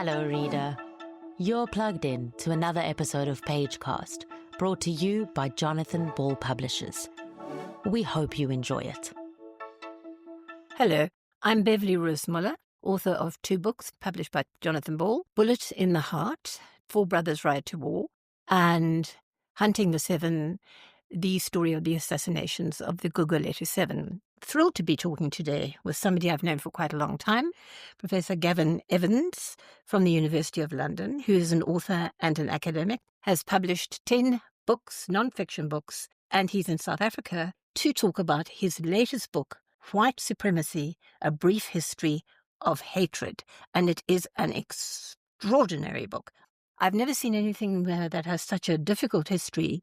Hello, reader. You're plugged in to another episode of Pagecast, brought to you by Jonathan Ball Publishers. We hope you enjoy it. Hello, I'm Beverley Roos-Muller, author of 2 books published by Jonathan Ball, Bullet in the Heart, 4 Brothers Ride to War, and Hunting the Seven, the story of the assassinations of the Guguletu Seven. Thrilled to be talking today with somebody I've known for quite a long time, Professor Gavin Evans from the University of London, who is an author and an academic, has published 10 books, non-fiction books, and he's in South Africa to talk about his latest book, White Supremacy, A Brief History of Hatred. And it is an extraordinary book. I've never seen anything that has such a difficult history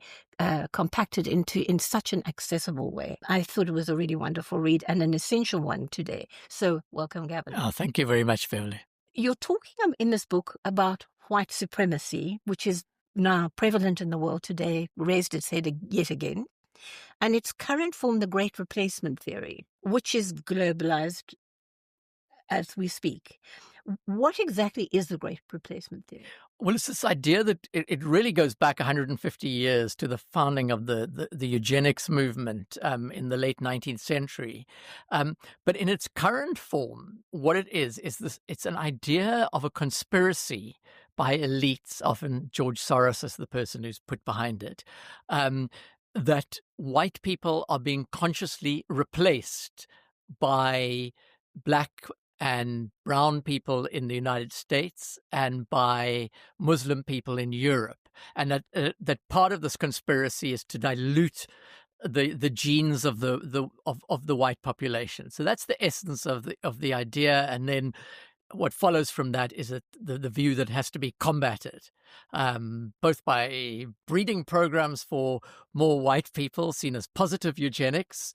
compacted in such an accessible way. I thought it was a really wonderful read and an essential one today. So welcome, Gavin. Oh, thank you very much, Beverley. You're talking in this book about white supremacy, which is now prevalent in the world today, raised its head yet again, and its current form, the Great Replacement Theory, which is globalized as we speak. What exactly is the Great Replacement Theory? Well, it's this idea that it really goes back 150 years to the founding of the Eugenics movement in the late 19th century. But in its current form, what it is this: it's an idea of a conspiracy by elites, often George Soros is the person who's put behind it, that white people are being consciously replaced by black and brown people in the United States and by Muslim people in Europe, and that part of this conspiracy is to dilute the genes of the white population. So that's the essence of the idea, and then what follows from that is that the view that has to be combated, both by breeding programs for more white people, seen as positive eugenics,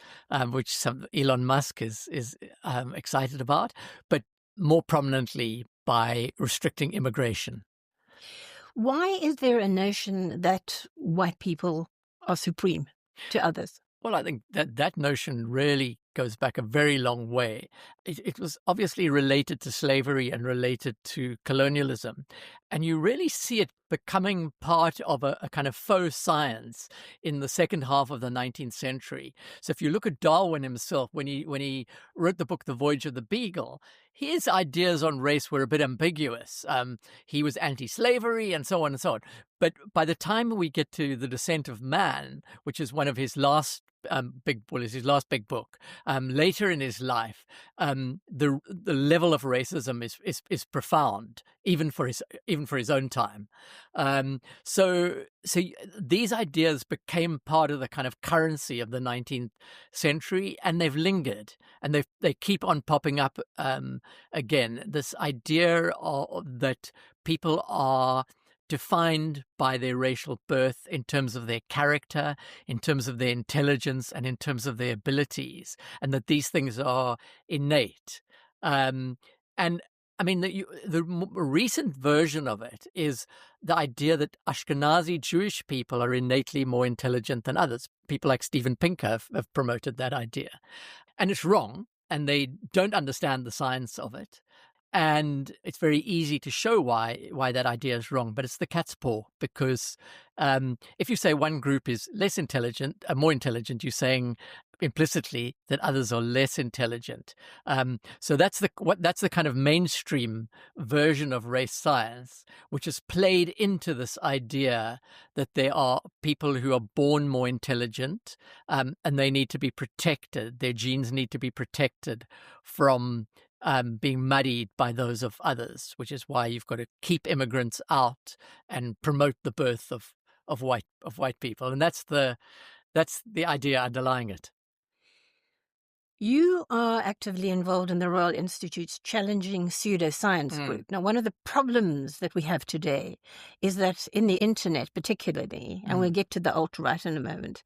which Elon Musk is excited about, but more prominently by restricting immigration. Why is there a notion that white people are supreme to others? Well, I think that notion really goes back a very long way. It was obviously related to slavery and related to colonialism. And you really see it becoming part of a kind of faux science in the second half of the 19th century. So if you look at Darwin himself, when he wrote the book The Voyage of the Beagle, his ideas on race were a bit ambiguous. He was anti-slavery and so on and so on. But by the time we get to The Descent of Man, which is one of his last big book. Later in his life, the level of racism is profound, even for his own time. So these ideas became part of the kind of currency of the 19th century, and they've lingered, and they keep on popping up again. This idea that people are defined by their racial birth in terms of their character, in terms of their intelligence, and in terms of their abilities, and that these things are innate. And I mean, the recent version of it is the idea that Ashkenazi Jewish people are innately more intelligent than others. People like Steven Pinker have promoted that idea. And it's wrong, and they don't understand the science of it. And it's very easy to show why that idea is wrong, but it's the cat's paw, because if you say one group is less intelligent, more intelligent, you're saying implicitly that others are less intelligent. So that's the kind of mainstream version of race science, which has played into this idea that there are people who are born more intelligent, and they need to be protected. Their genes need to be protected from being muddied by those of others, which is why you've got to keep immigrants out and promote the birth of white people, and that's the idea underlying it. You are actively involved in the Royal Institute's Challenging Pseudoscience group. Now, one of the problems that we have today is that in the internet particularly, and we'll get to the alt-right in a moment,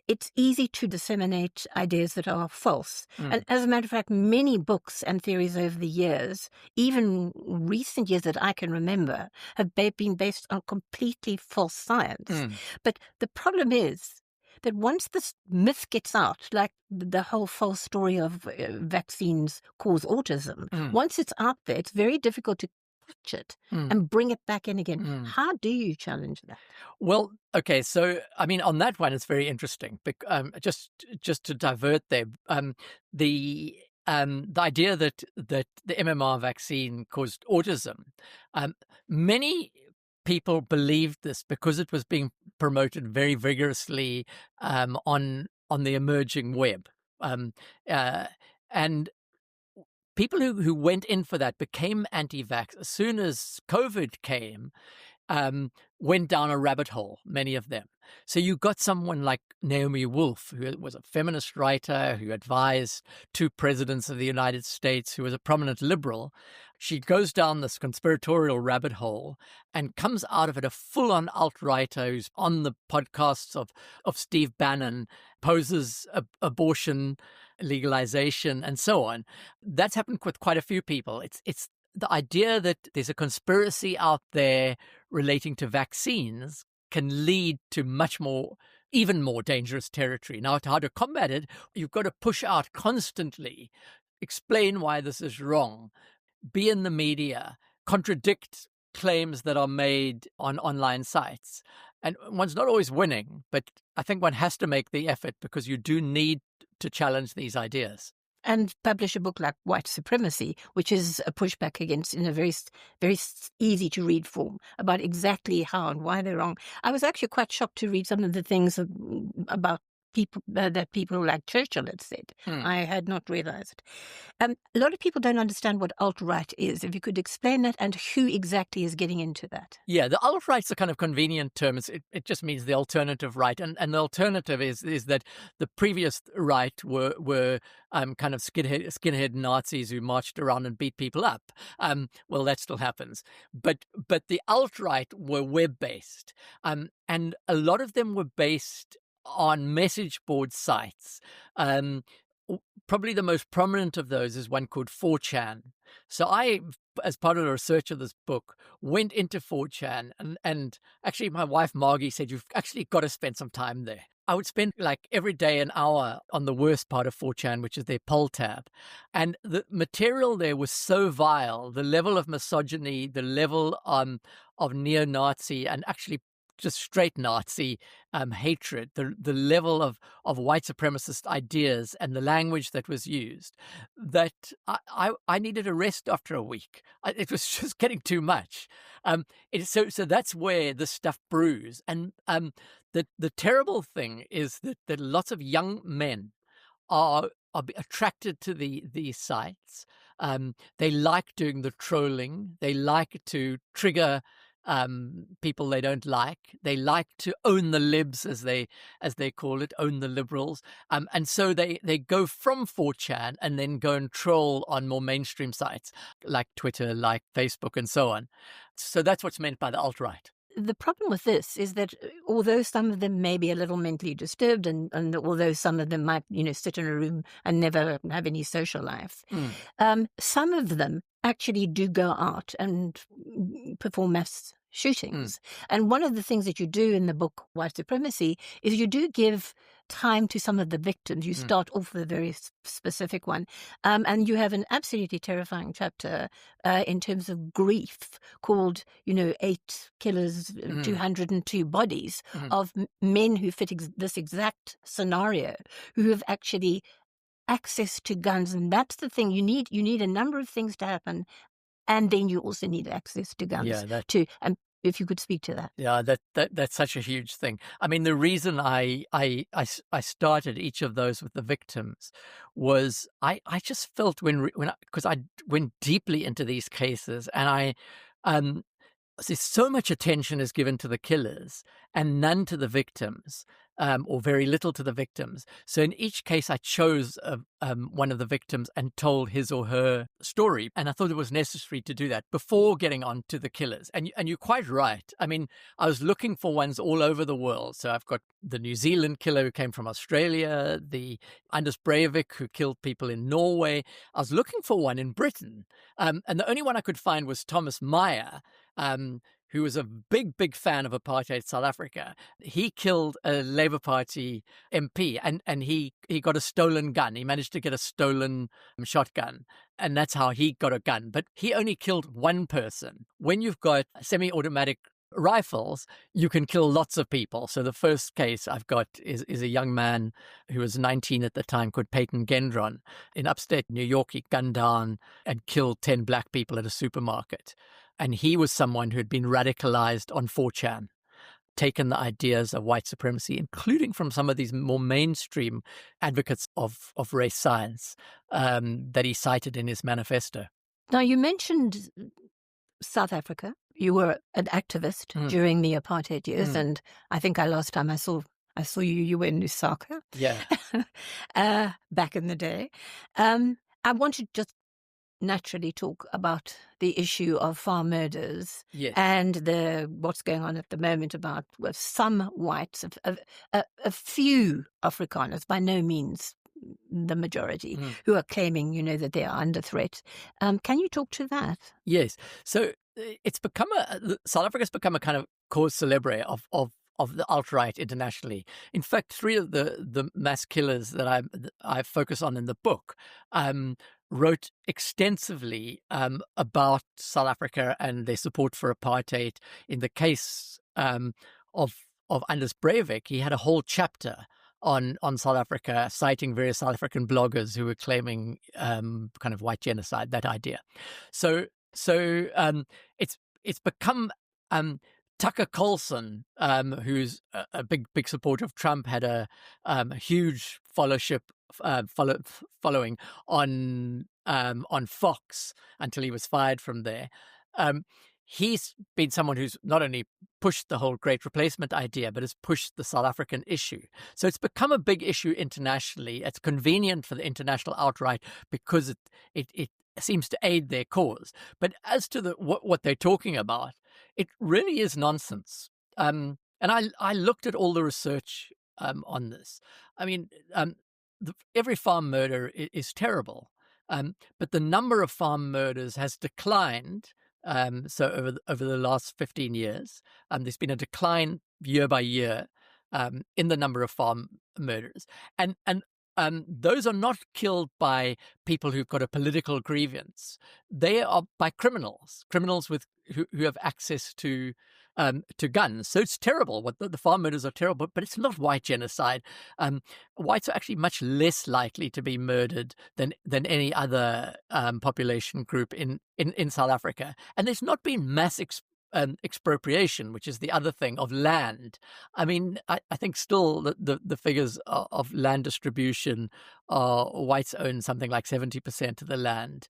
it's easy to disseminate ideas that are false. And as a matter of fact, many books and theories over the years, even recent years that I can remember, have been based on completely false science. But the problem is that once this myth gets out, like the whole false story of vaccines cause autism, once it's out there, it's very difficult to it and bring it back in again. How do you challenge that? Well, okay, so I mean, on that one, it's very interesting. Just to divert there, the idea that the MMR vaccine caused autism, many people believed this because it was being promoted very vigorously on the emerging web, and people who went in for that became anti-vax as soon as COVID came. Went down a rabbit hole, many of them. So you got someone like Naomi Wolf, who was a feminist writer who advised 2 presidents of the United States, who was a prominent liberal. She goes down this conspiratorial rabbit hole and comes out of it a full-on alt-writer who's on the podcasts of Steve Bannon, opposes abortion legalization and so on. That's happened with quite a few people. It's the idea that there's a conspiracy out there relating to vaccines can lead to even more dangerous territory. Now, how to combat it, you've got to push out constantly, explain why this is wrong, be in the media, contradict claims that are made on online sites. And one's not always winning, but I think one has to make the effort because you do need to challenge these ideas. And publish a book like White Supremacy, which is a pushback against in a very, very easy to read form about exactly how and why they're wrong. I was actually quite shocked to read some of the things about people that people like Churchill had said. I had not realized. A lot of people don't understand what alt-right is. If you could explain that and who exactly is getting into that. Yeah, the alt-right's a kind of convenient term. It just means the alternative right. And the alternative is that the previous right were kind of skinhead Nazis who marched around and beat people up. Well, that still happens. But the alt-right were web-based. And a lot of them were based on message board sites. Probably the most prominent of those is one called 4chan. So I, as part of the research of this book, went into 4chan and actually my wife Margie said, you've actually got to spend some time there. I would spend like every day an hour on the worst part of 4chan, which is their poll tab. And the material there was so vile, the level of misogyny, the level of neo-Nazi and actually just straight Nazi hatred, the level of white supremacist ideas and the language that was used, that I needed a rest after a week. It was just getting too much. So that's where this stuff brews. And the terrible thing is that lots of young men are attracted to these sites. They like doing the trolling. They like to trigger people they don't like. They like to own the libs, as they call it, own the liberals. And so they go from 4chan and then go and troll on more mainstream sites like Twitter, like Facebook, and so on. So that's what's meant by the alt-right. The problem with this is that although some of them may be a little mentally disturbed and although some of them might, sit in a room and never have any social life, some of them actually do go out and perform mass shootings. And one of the things that you do in the book, White Supremacy, is you do give time to some of the victims. You start off with a very specific one. And you have an absolutely terrifying chapter in terms of grief called, 8 killers, 202 bodies of men who fit this exact scenario, who have actually access to guns. And that's the thing. You need a number of things to happen. And then you also need access to guns too. And if you could speak to that. Yeah, that's such a huge thing. I mean, the reason I started each of those with the victims was I just felt because I went deeply into these cases and so much attention is given to the killers and none to the victims, or very little to the victims. So in each case, I chose one of the victims and told his or her story. And I thought it was necessary to do that before getting on to the killers. And you're quite right. I mean, I was looking for ones all over the world. So I've got the New Zealand killer who came from Australia, the Anders Breivik who killed people in Norway. I was looking for one in Britain. And the only one I could find was Thomas Meyer, who was a big fan of apartheid South Africa, he killed a Labour Party MP, and he got a stolen gun. He managed to get a stolen shotgun, and that's how he got a gun. But he only killed one person. When you've got semi-automatic rifles, you can kill lots of people. So the first case I've got is a young man who was 19 at the time called Peyton Gendron in upstate New York. He gunned down and killed 10 black people at a supermarket. And he was someone who had been radicalized on 4chan, taken the ideas of white supremacy, including from some of these more mainstream advocates of race science that he cited in his manifesto. Now, you mentioned South Africa. You were an activist during the apartheid years, and I think last time I saw you were in Lusaka. Yeah. Back in the day. I want to just naturally talk about the issue of farm murders and what's going on at the moment about with some whites, a few Afrikaners, by no means the majority, who are claiming, that they are under threat. Can you talk to that? Yes. So it's become South Africa's become a kind of cause célèbre of the alt-right internationally. In fact, 3 of the mass killers that I focus on in the book wrote extensively about South Africa and their support for apartheid. In the case of Anders Breivik, he had a whole chapter on South Africa, citing various South African bloggers who were claiming kind of white genocide, that idea. So it's become Tucker Carlson, who's a big supporter of Trump, had a huge following on Fox until he was fired from there. He's been someone who's not only pushed the whole great replacement idea, but has pushed the South African issue. So it's become a big issue internationally. It's convenient for the international alt-right because it seems to aid their cause. But as to what they're talking about, it really is nonsense. And I looked at all the research on this. I mean, every farm murder is terrible, but the number of farm murders has declined. So over the last 15 years, there's been a decline year by year in the number of farm murders, and those are not killed by people who've got a political grievance. They are by criminals who have access to guns. So it's terrible. What the farm murders are terrible, but it's not white genocide. Whites are actually much less likely to be murdered than any other population group in South Africa. And there's not been mass expropriation, which is the other thing, of land. I mean, I think still the figures of land distribution are whites own something like 70% of the land.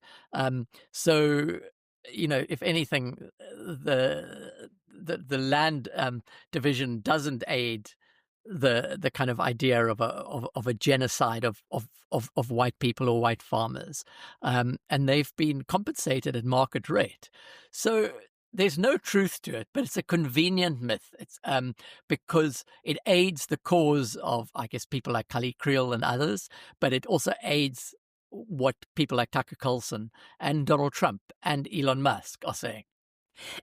So, if anything, the land division doesn't aid the kind of idea of a genocide of white people or white farmers, and they've been compensated at market rate. So there's no truth to it, but it's a convenient myth. It's because it aids the cause of, I guess, people like Kali Kriel and others, but it also aids what people like Tucker Carlson and Donald Trump and Elon Musk are saying.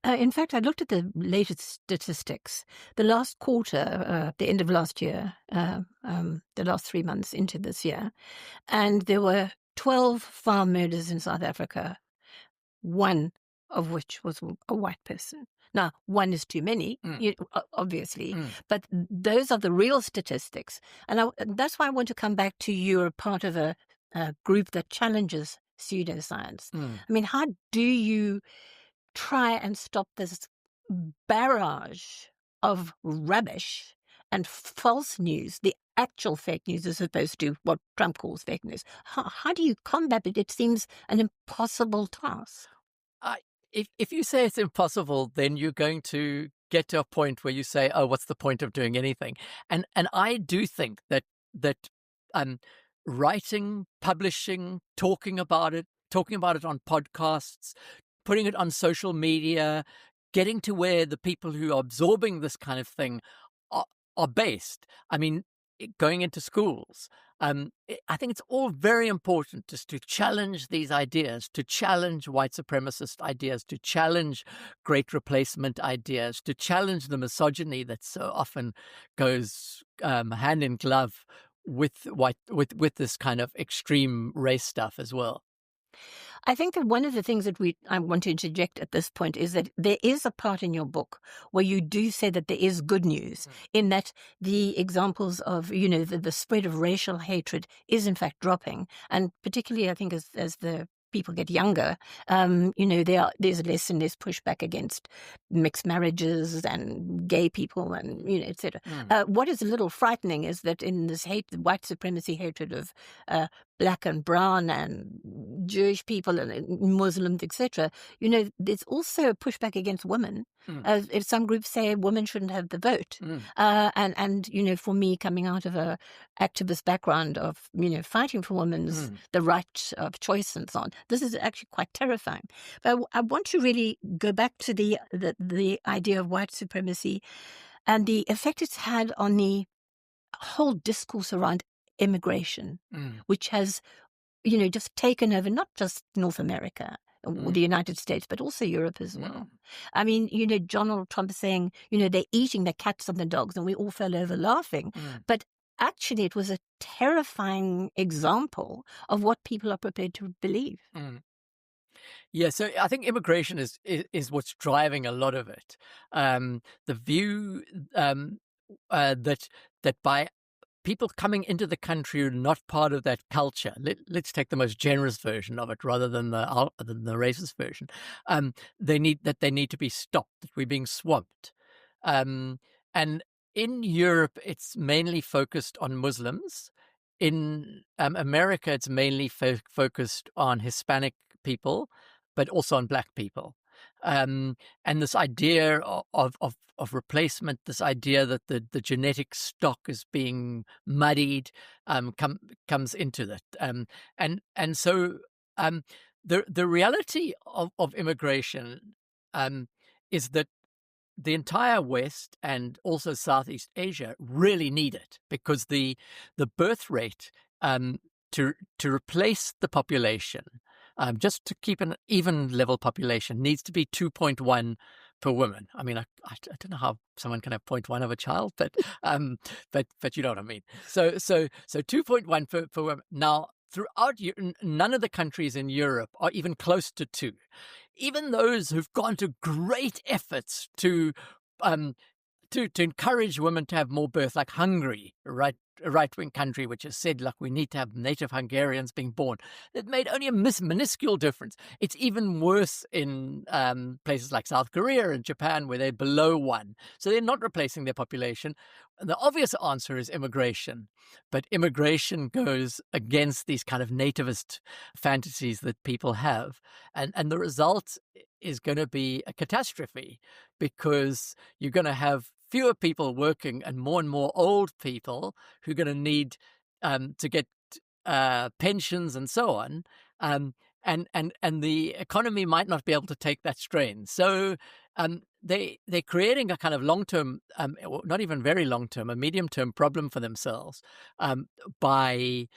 In fact, I looked at the latest statistics. The last quarter, the end of last year, the last 3 months into this year, and there were 12 farm murders in South Africa, one of which was a white person. Now, one is too many, obviously, but those are the real statistics. And that's why I want to come back to you're part of a group that challenges pseudoscience. I mean, how do you try and stop this barrage of rubbish and false news, the actual fake news as opposed to what Trump calls fake news? How do you combat it? It seems an impossible task. If you say it's impossible, then you're going to get to a point where you say, "Oh, what's the point of doing anything?" And I do think that writing, publishing, talking about it on podcasts, putting it on social media, getting to where the people who are absorbing this kind of thing are based. I mean, going into schools, I think it's all very important just to challenge these ideas, to challenge white supremacist ideas, to challenge great replacement ideas, to challenge the misogyny that so often goes hand in glove with this kind of extreme race stuff as well. I think that one of the things that I want to interject at this point is that there is a part in your book where you do say that there is good news in that the examples of, the spread of racial hatred is in fact dropping. And particularly, I think, as the people get younger, there's less and less pushback against mixed marriages and gay people and, etc. What is a little frightening is that in this white supremacy hatred of black and brown and Jewish people and Muslims, etc., there's also a pushback against women. If some groups say women shouldn't have the vote. And for me, coming out of a activist background of, fighting for women's the right of choice and so on, this is actually quite terrifying. But I want to really go back to the idea of white supremacy and the effect it's had on the whole discourse around immigration, which has, just taken over not just North America or the United States, but also Europe as well. I mean, Donald Trump saying, they're eating the cats and the dogs, and we all fell over laughing. But actually, it was a terrifying example of what people are prepared to believe. Yeah, so I think immigration is what's driving a lot of it. The view that by people coming into the country who are not part of that culture, let's take the most generous version of it rather than the racist version. They need to be stopped. That we're being swamped, and in Europe it's mainly focused on Muslims. In America, it's mainly focused on Hispanic people, but also on Black people. And this idea of replacement, this idea that the genetic stock is being muddied, comes into that. And so the reality of immigration is that the entire West and also Southeast Asia really need it, because the birth rate to replace the population, just to keep an even level population, needs to be 2.1 per woman. I mean, I don't know how someone can have 0.1 of a child, but you know what I mean. So 2.1 per woman. Now, throughout none of the countries in Europe are even close to 2. Even those who've gone to great efforts to encourage women to have more birth, like Hungary, a right-wing country which has said, look, we need to have native Hungarians being born. They've made only a minuscule difference. It's even worse in places like South Korea and Japan, where they're below 1. So they're not replacing their population. And the obvious answer is immigration. But immigration goes against these kind of nativist fantasies that people have. And the result is going to be a catastrophe, because you're going to have fewer people working and more old people who are going to need to get pensions and so on. And the economy might not be able to take that strain. So they're creating a kind of long-term, not even very long-term, a medium-term problem for themselves by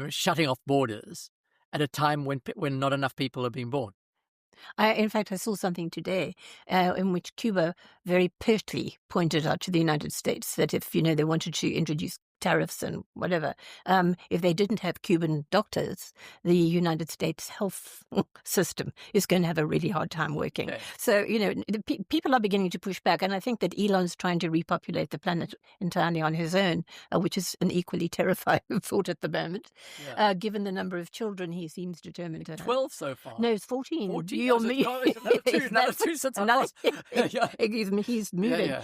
shutting off borders at a time when not enough people are being born. In fact, I saw something today in which Cuba very pertly pointed out to the United States that if, they wanted to introduce tariffs and whatever, if they didn't have Cuban doctors, the United States health system is going to have a really hard time working. Okay. So, people are beginning to push back. And I think that Elon's trying to repopulate the planet entirely on his own, which is an equally terrifying thought at the moment, given the number of children he seems determined to have. 12 so far. No, it's 14. 14? You're me. Another two since I lost. He's moving. Yeah.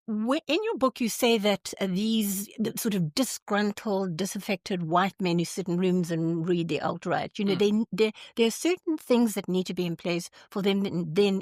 In your book, you say that these sort of disgruntled, disaffected white men who sit in rooms and read the alt-right, there are certain things that need to be in place for them then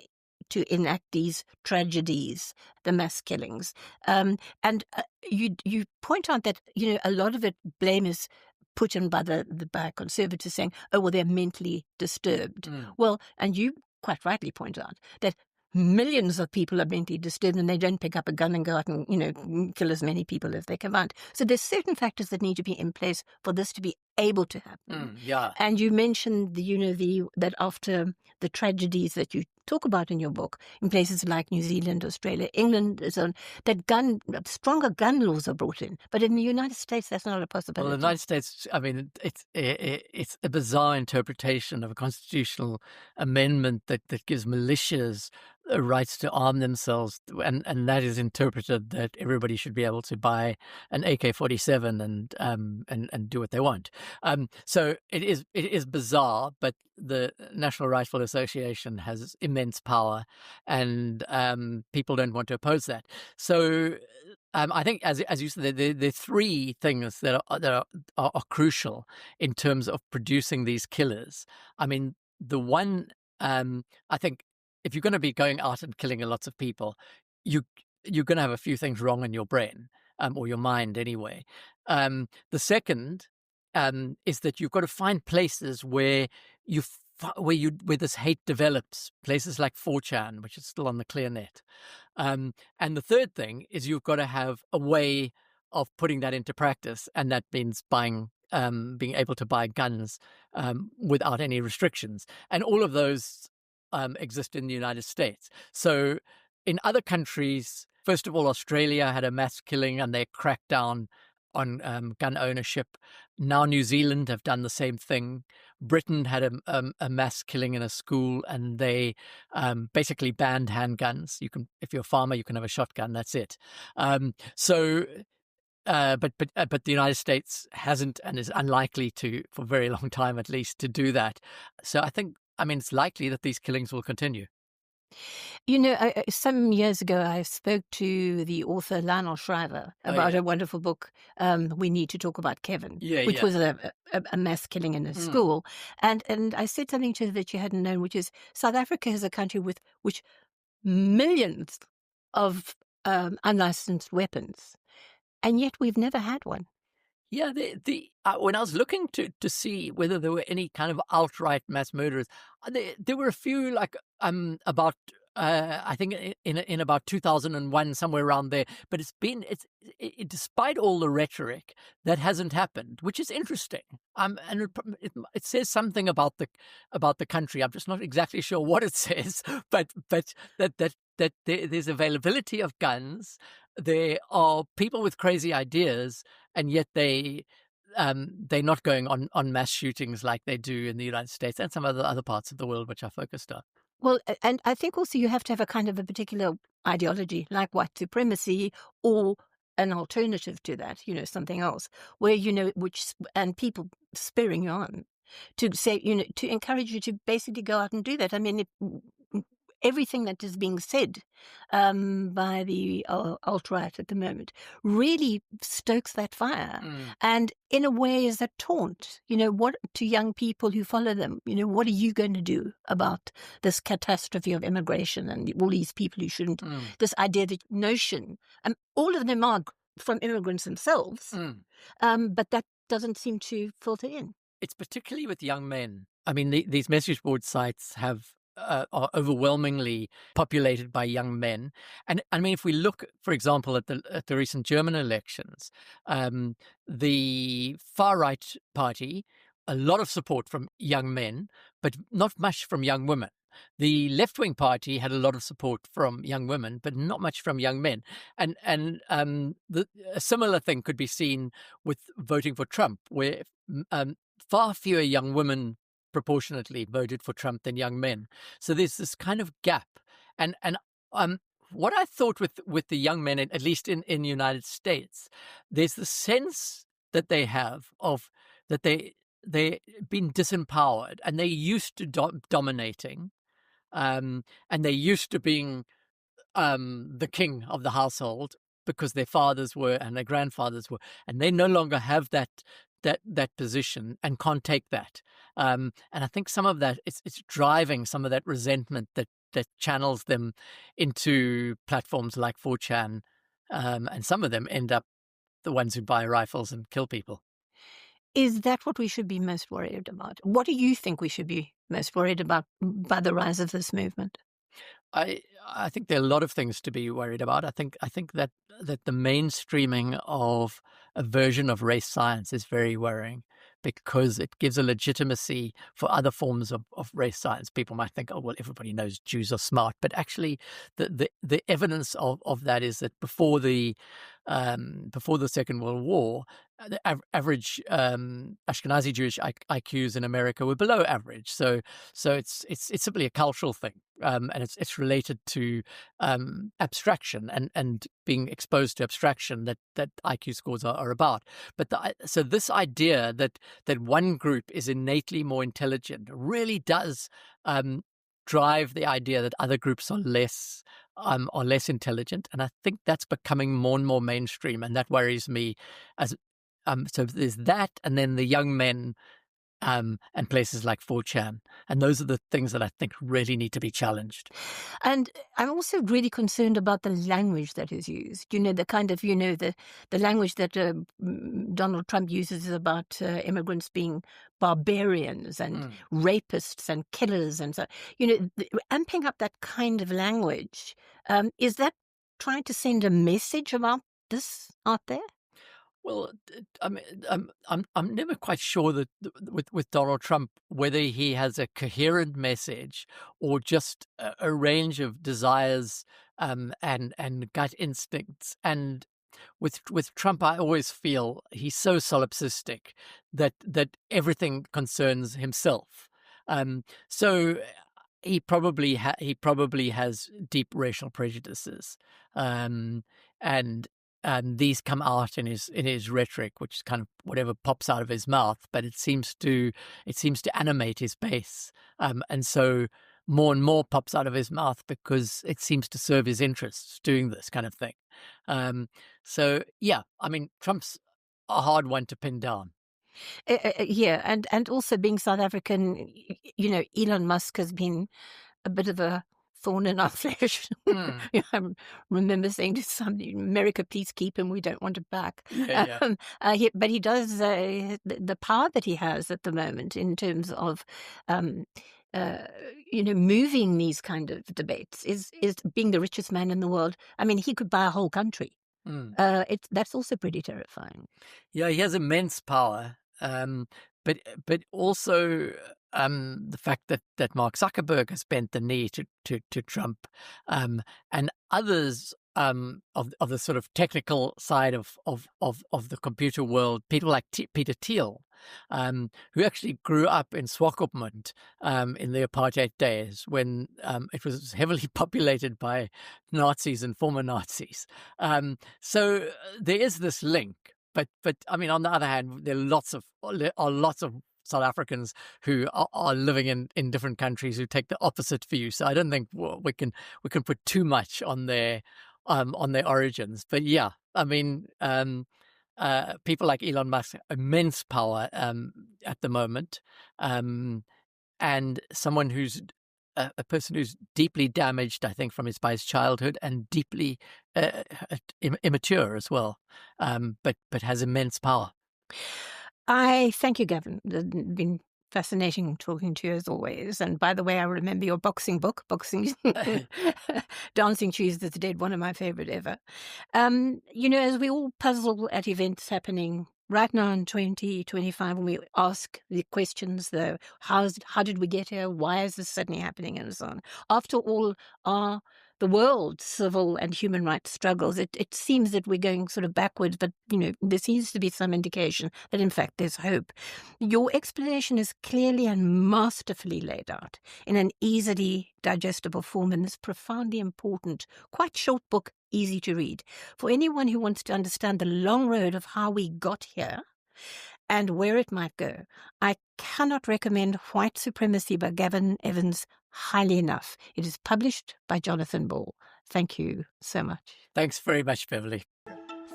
to enact these tragedies, the mass killings. You point out that, a lot of it blame is put in by conservatives saying, oh, well, they're mentally disturbed. Well, and you quite rightly point out that millions of people are mentally disturbed and they don't pick up a gun and go out and, kill as many people as they can find. So there's certain factors that need to be in place for this to be able to happen. Yeah. And you mentioned that after the tragedies that you talk about in your book, in places like New Zealand, Australia, England, that stronger gun laws are brought in. But in the United States, that's not a possibility. Well, the United States, I mean, it's a bizarre interpretation of a constitutional amendment that gives militias rights to arm themselves, and that is interpreted that everybody should be able to buy an AK-47 and do what they want. So it is bizarre, but the National Rifle Association has immense power, and people don't want to oppose that. So I think, as you said, there are three things that are crucial in terms of producing these killers. I mean, the one, I think, if you're going to be going out and killing lots of people, you're going to have a few things wrong in your brain, or your mind anyway. The second is that you've got to find places where where this hate develops, places like 4chan, which is still on the ClearNet. And the third thing is you've got to have a way of putting that into practice, and that means being able to buy guns without any restrictions. And all of those exist in the United States. So in other countries, first of all, Australia had a mass killing and they cracked down on gun ownership. Now New Zealand have done the same thing. Britain had a mass killing in a school, and they basically banned handguns. You can, if you're a farmer, you can have a shotgun. That's it. But the United States hasn't, and is unlikely to, for a very long time at least, to do that. So I mean, it's likely that these killings will continue. Some years ago, I spoke to the author Lionel Shriver about a wonderful book, We Need to Talk About Kevin, which was a mass killing in a school. And I said something to her that you hadn't known, which is South Africa is a country with which millions of unlicensed weapons, and yet we've never had one. Yeah, when I was looking to see whether there were any kind of outright mass murderers, there were a few, like about I think in about 2001, somewhere around there. But despite all the rhetoric, that hasn't happened, which is interesting. And it says something about the country. I'm just not exactly sure what it says, but that there's availability of guns. There are people with crazy ideas, and yet they're not going on mass shootings like they do in the United States and some other parts of the world which are focused on. Well, and I think also you have to have a kind of a particular ideology, like white supremacy, or an alternative to that, something else, where, and people spurring you on to say, to encourage you to basically go out and do that. I mean, everything that is being said by the alt-right at the moment really stokes that fire. And in a way is a taunt, what to young people who follow them, what are you going to do about this catastrophe of immigration and all these people who shouldn't, this idea, the notion, and all of them are from immigrants themselves, but that doesn't seem to filter in. It's particularly with young men. I mean, these message board sites are overwhelmingly populated by young men. And I mean, if we look, for example, at the recent German elections, the far-right party, a lot of support from young men, but not much from young women. The left-wing party had a lot of support from young women, but not much from young men. And a similar thing could be seen with voting for Trump, where far fewer young women proportionately voted for Trump than young men. So there's this kind of gap. And what I thought with the young men, at least in the United States, there's the sense that they have of that they've been disempowered, and they're used to dominating, and they're used to being the king of the household because their fathers were and their grandfathers were, and they no longer have that position and can't take that. And I think some of that it's driving some of that resentment that channels them into platforms like 4chan, and some of them end up the ones who buy rifles and kill people. Is that what we should be most worried about? What do you think we should be most worried about by the rise of this movement? I think there are a lot of things to be worried about. I think that the mainstreaming of a version of race science is very worrying, because it gives a legitimacy for other forms of race science. People might think, oh, well, everybody knows Jews are smart, but actually the evidence of that is that before the Second World War, the average Ashkenazi Jewish IQs in America were below average. So it's simply a cultural thing, and it's related to abstraction and being exposed to abstraction that IQ scores are about. But so this idea that one group is innately more intelligent really does drive the idea that other groups are less intelligent, and I think that's becoming more and more mainstream, and that worries me. As so there's that, and then the young men and places like 4chan, and those are the things that I think really need to be challenged. And I'm also really concerned about the language that is used. The kind of, the language that Donald Trump uses about immigrants being barbarians and rapists and killers, and so, amping up that kind of language. Is that trying to send a message about this out there? Well, I mean, I'm never quite sure that with Donald Trump whether he has a coherent message or just a range of desires and gut instincts. And with Trump, I always feel he's so solipsistic that everything concerns himself. So he probably has deep racial prejudices, and these come out in his rhetoric, which is kind of whatever pops out of his mouth. But it seems to animate his base, and so more and more pops out of his mouth because it seems to serve his interests doing this kind of thing. So yeah, I mean, Trump's a hard one to pin down. Yeah, and also being South African, Elon Musk has been a bit of a thorn in our flesh. I remember saying to somebody, "America, please keep him. We don't want it back." Yeah. But he does the power that he has at the moment in terms of, moving these kind of debates is being the richest man in the world. I mean, he could buy a whole country. That's also pretty terrifying. Yeah, he has immense power, but also the fact that Mark Zuckerberg has bent the knee to Trump, and others of the sort of technical side of the computer world, people like Peter Thiel, who actually grew up in Swakopmund in the apartheid days when it was heavily populated by Nazis and former Nazis. So there is this link. But I mean, on the other hand, there are lots of South Africans who are living in different countries who take the opposite view. So I don't think we can put too much on their origins. But yeah, I mean, people like Elon Musk, immense power at the moment, and someone who's a person who's deeply damaged, I think, by his childhood, and deeply immature as well, but has immense power. I thank you, Gavin. It's been fascinating talking to you as always. And by the way, I remember your boxing book, Dancing Shoes That's Dead, one of my favorite ever. As we all puzzle at events happening right now in 2025, when we ask the questions, though, how did we get here? Why is this suddenly happening? And so on. After all, the world's civil and human rights struggles, it seems that we're going sort of backwards, but, there seems to be some indication that, in fact, there's hope. Your explanation is clearly and masterfully laid out in an easily digestible form in this profoundly important, quite short book, easy to read. For anyone who wants to understand the long road of how we got here and where it might go, I cannot recommend White Supremacy by Gavin Evans highly enough. It is published by Jonathan Ball. Thank you so much. Thanks very much, Beverley.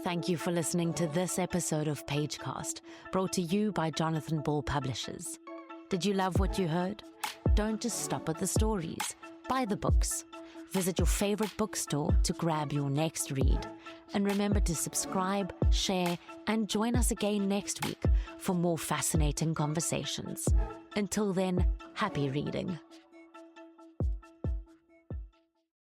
Thank you for listening to this episode of Pagecast, brought to you by Jonathan Ball Publishers. Did you love what you heard? Don't just stop at the stories. Buy the books. Visit your favorite bookstore to grab your next read. And remember to subscribe, share, and join us again next week for more fascinating conversations. Until then, happy reading.